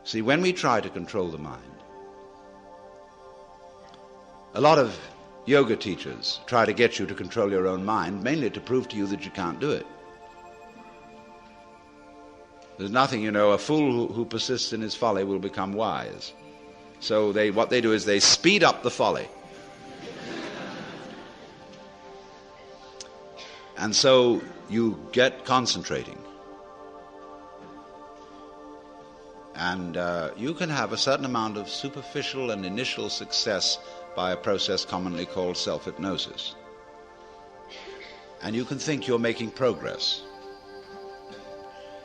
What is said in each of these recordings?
See, when we try to control the mind, a lot of yoga teachers try to get you to control your own mind, mainly to prove to you that you can't do it. There's nothing, a fool who persists in his folly will become wise. So what they do is they speed up the folly. And so you get concentrating. And you can have a certain amount of superficial and initial success by a process commonly called self-hypnosis. And you can think you're making progress.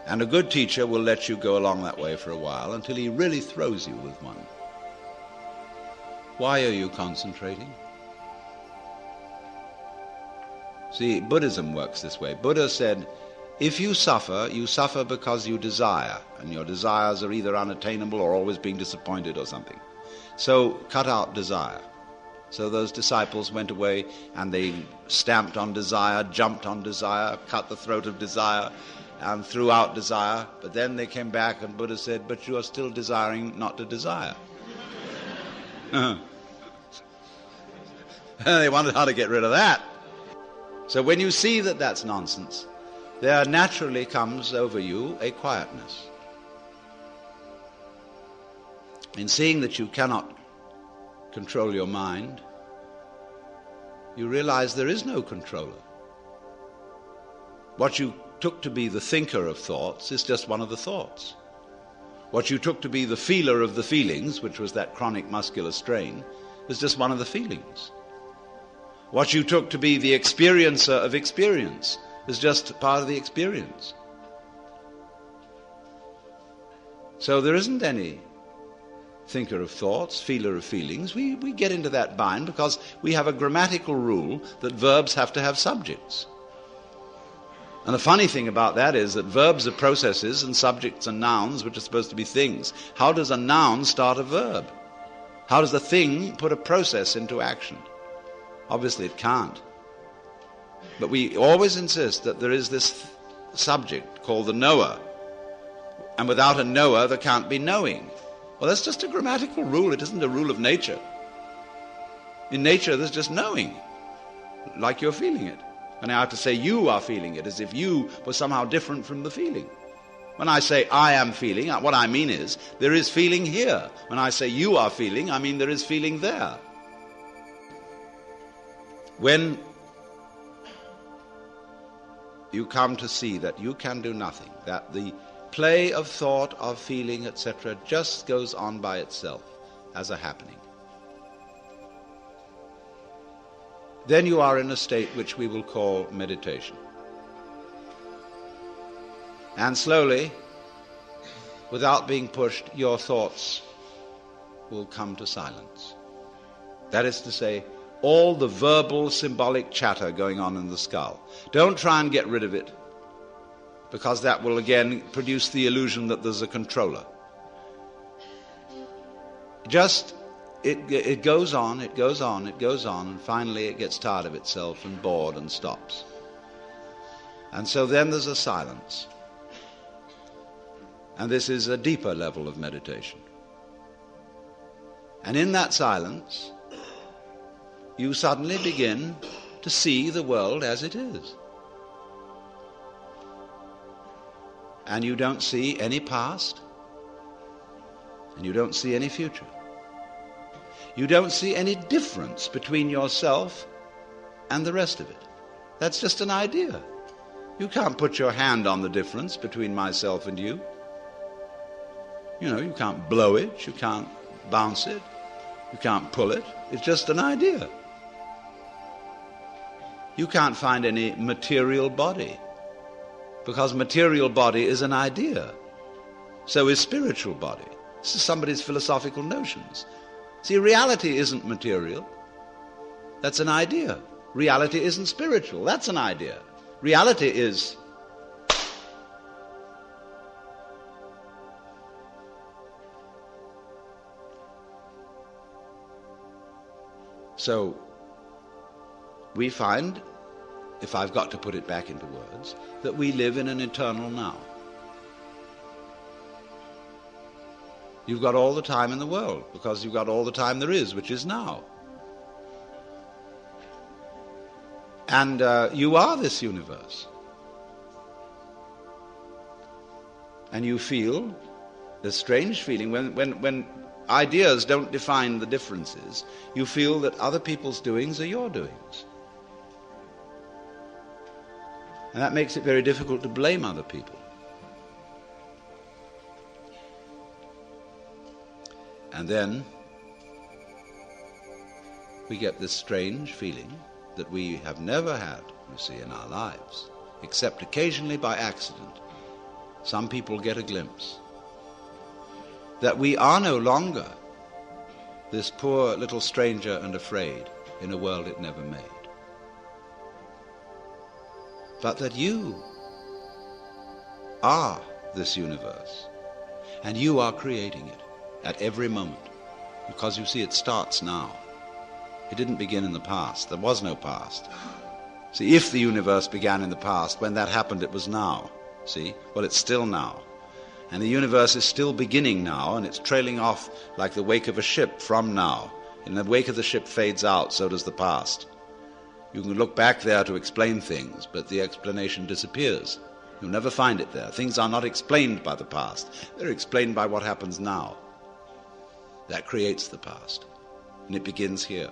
And a good teacher will let you go along that way for a while until he really throws you with one. Why are you concentrating? See, Buddhism works this way. Buddha said, if you suffer because you desire, and your desires are either unattainable or always being disappointed or something. So cut out desire. So those disciples went away and they stamped on desire, jumped on desire, cut the throat of desire, and threw out desire. But then they came back and Buddha said, but you are still desiring not to desire. They wondered how to get rid of that. So when you see that that's nonsense, there naturally comes over you a quietness. In seeing that you cannot control your mind, you realize there is no controller. What you took to be the thinker of thoughts is just one of the thoughts. What you took to be the feeler of the feelings, which was that chronic muscular strain, is just one of the feelings. What you took to be the experiencer of experience is just part of the experience. So there isn't any thinker of thoughts, feeler of feelings. We get into that bind because we have a grammatical rule that verbs have to have subjects. And the funny thing about that is that verbs are processes and subjects are nouns, which are supposed to be things. How does a noun start a verb? How does a thing put a process into action? Obviously it can't. But we always insist that there is this subject called the knower. And without a knower, there can't be knowing. Well, that's just a grammatical rule. It isn't a rule of nature. In nature, there's just knowing, like you're feeling it. And I have to say you are feeling it, as if you were somehow different from the feeling. When I say I am feeling, what I mean is there is feeling here. When I say you are feeling, I mean there is feeling there. When you come to see that you can do nothing, that the play of thought, of feeling, etc., just goes on by itself as a happening, then you are in a state which we will call meditation. And slowly, without being pushed, your thoughts will come to silence. That is to say, all the verbal, symbolic chatter going on in the skull. Don't try and get rid of it, because that will again produce the illusion that there's a controller. Just it goes on, it goes on, it goes on, and finally it gets tired of itself and bored and stops. And so then there's a silence. And this is a deeper level of meditation. And in that silence, you suddenly begin to see the world as it is. And you don't see any past, and you don't see any future. You don't see any difference between yourself and the rest of it. That's just an idea. You can't put your hand on the difference between myself and you. You can't blow it, you can't bounce it, you can't pull it. It's just an idea. You can't find any material body, because material body is an idea. So is spiritual body. This is somebody's philosophical notions. See, reality isn't material. That's an idea. Reality isn't spiritual. That's an idea. Reality is so we find, if I've got to put it back into words, that we live in an eternal now. You've got all the time in the world, because you've got all the time there is, which is now. And you are this universe. And you feel this strange feeling when ideas don't define the differences, you feel that other people's doings are your doings. And that makes it very difficult to blame other people. And then we get this strange feeling that we have never had, you see, in our lives, except occasionally by accident. Some people get a glimpse that we are no longer this poor little stranger and afraid in a world it never made, but that you are this universe, and you are creating it at every moment, because you see it starts now. It didn't begin in the past. There was no past. See, if the universe began in the past, when that happened it was now. See? Well, it's still now. And the universe is still beginning now, and it's trailing off like the wake of a ship from now. In the wake of the ship fades out, so does the past. You can look back there to explain things, but the explanation disappears. You'll never find it there. Things are not explained by the past. They're explained by what happens now. That creates the past. And it begins here.